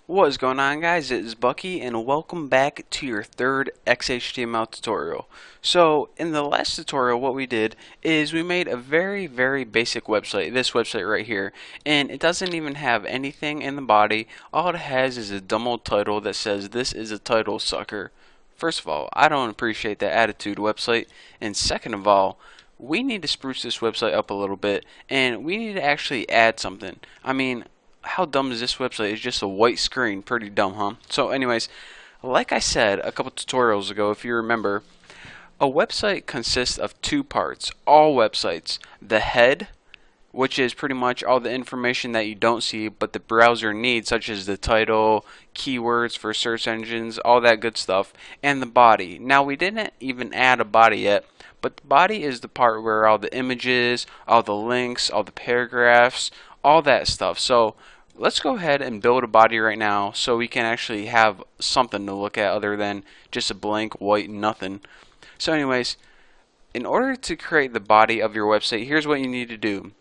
What is going on, guys? It is Bucky and welcome back to your third XHTML tutorial. So in the last tutorial what we did is we made a very basic website, this website right here, and it doesn't even have anything in the body. All it has is a dumb old title that says this is a title sucker. First of all, I don't appreciate that attitude, website, and second of all, we need to spruce this website up a little bit and we need to actually add something. I mean, how dumb is this website? It's just a white screen. Pretty dumb, huh? So anyways, like I said a couple tutorials ago, if you remember, a website consists of two parts. All websites. The head, which is pretty much all the information that you don't see but the browser needs, such as the title, keywords for search engines, all that good stuff, and the body. Now, we didn't even add a body yet, but the body is the part where all the images, all the links, all the paragraphs, all that stuff. So let's go ahead and build a body right now so we can actually have something to look at other than just a blank white nothing. So anyways, in order to create the body of your website, here's what you need to do.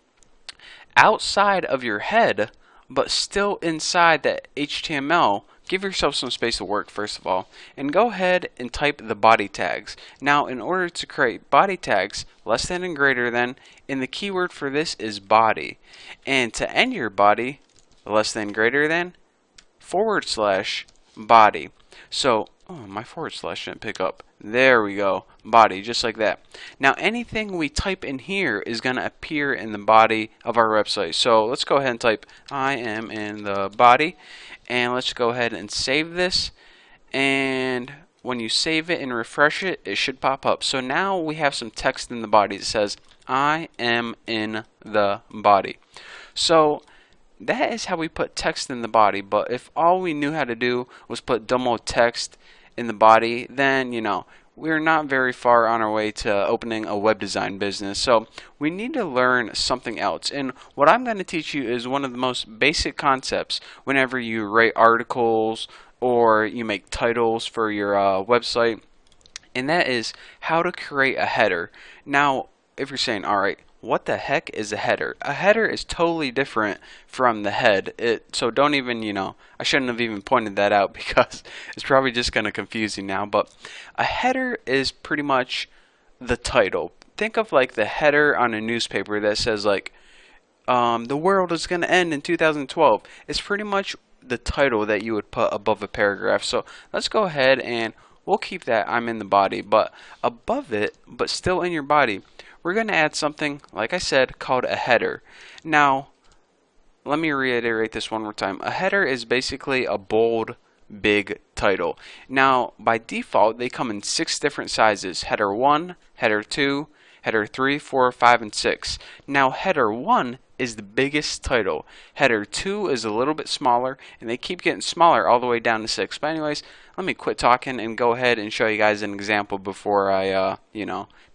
Outside of your head, but still inside that HTML, give yourself some space to work first of all, and go ahead and type the body tags. Now, in order to create body tags, less than and greater than, and the keyword for this is body. And to end your body, less than greater than, / body. So, oh, my / didn't pick up. There we go. Body, just like that. Now, anything we type in here is going to appear in the body of our website. So, let's go ahead and type I am in the body. And let's go ahead and save this. And when you save it and refresh it, it should pop up. So now we have some text in the body that says I am in the body. So that is how we put text in the body. But if all we knew how to do was put dumb old text in the body, then, you know, we're not very far on our way to opening a web design business. So we need to learn something else. And what I'm going to teach you is one of the most basic concepts whenever you write articles or you make titles for your website. And that is how to create a header. Now, if you're saying, all right, what the heck is a header? A header is totally different from the head. So don't even, I shouldn't have even pointed that out because it's probably just going to confuse you now. But a header is pretty much the title. Think of like the header on a newspaper that says like, the world is going to end in 2012. It's pretty much the title that you would put above a paragraph. So let's go ahead and we'll keep that I'm in the body. But above it, but still in your body, we're going to add something, like I said, called a header. Now, let me reiterate this one more time. A header is basically a bold, big title. Now, by default, they come in 6 different sizes. Header 1, Header 2, Header 3, 4, 5, and 6. Now, Header 1 is the biggest title. Header 2 is a little bit smaller, and they keep getting smaller all the way down to 6. But anyways, let me quit talking and go ahead and show you guys an example before I,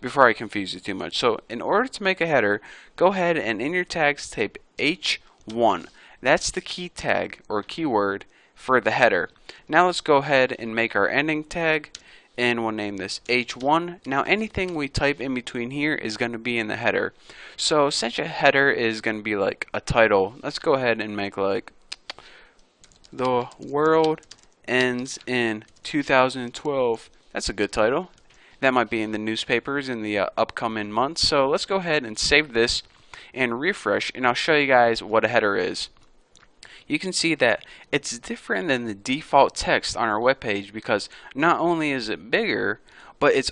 before I confuse you too much. So, in order to make a header, go ahead and in your tags type H1. That's the key tag or keyword for the header. Now let's go ahead and make our ending tag, and we'll name this H1. Now anything we type in between here is going to be in the header. So since a header is going to be like a title, let's go ahead and make like the world ends in 2012. That's a good title. That might be in the newspapers in the upcoming months. So let's go ahead and save this and refresh, and I'll show you guys what a header is. You can see that it's different than the default text on our web page because not only is it bigger, but it's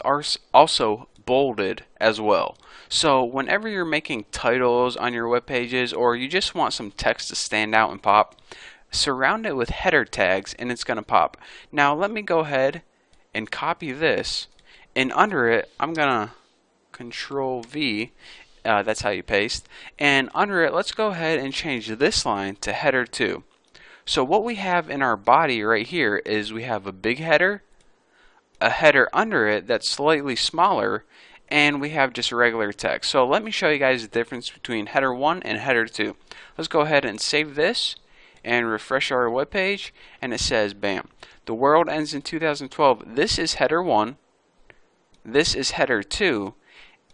also bolded as well. So whenever you're making titles on your web pages or you just want some text to stand out and pop, surround it with header tags and it's going to pop. Now let me go ahead and copy this, and under it I'm going to Control V. That's how you paste. And under it, let's go ahead and change this line to header 2. So what we have in our body right here is we have a big header, a header under it that's slightly smaller, and we have just regular text. So let me show you guys the difference between header 1 and header 2. Let's go ahead and save this and refresh our web page, and it says, bam, the world ends in 2012. This is header 1. This is header 2.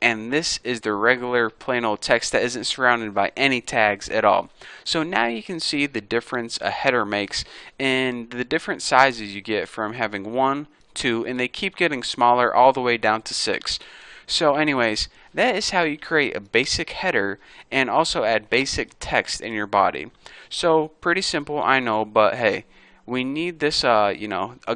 and this is the regular plain old text that isn't surrounded by any tags at all. So now you can see the difference a header makes and the different sizes you get from having 1, 2, and they keep getting smaller all the way down to 6. So anyways, that is how you create a basic header and also add basic text in your body. So pretty simple, I know, but hey, we need this, a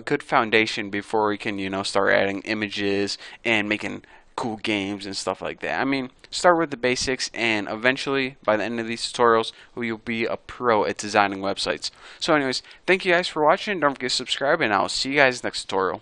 good foundation before we can, start adding images and making cool games and stuff like that. I mean, start with the basics, and eventually, by the end of these tutorials, you'll be a pro at designing websites. So anyways, thank you guys for watching. Don't forget to subscribe, and I'll see you guys next tutorial.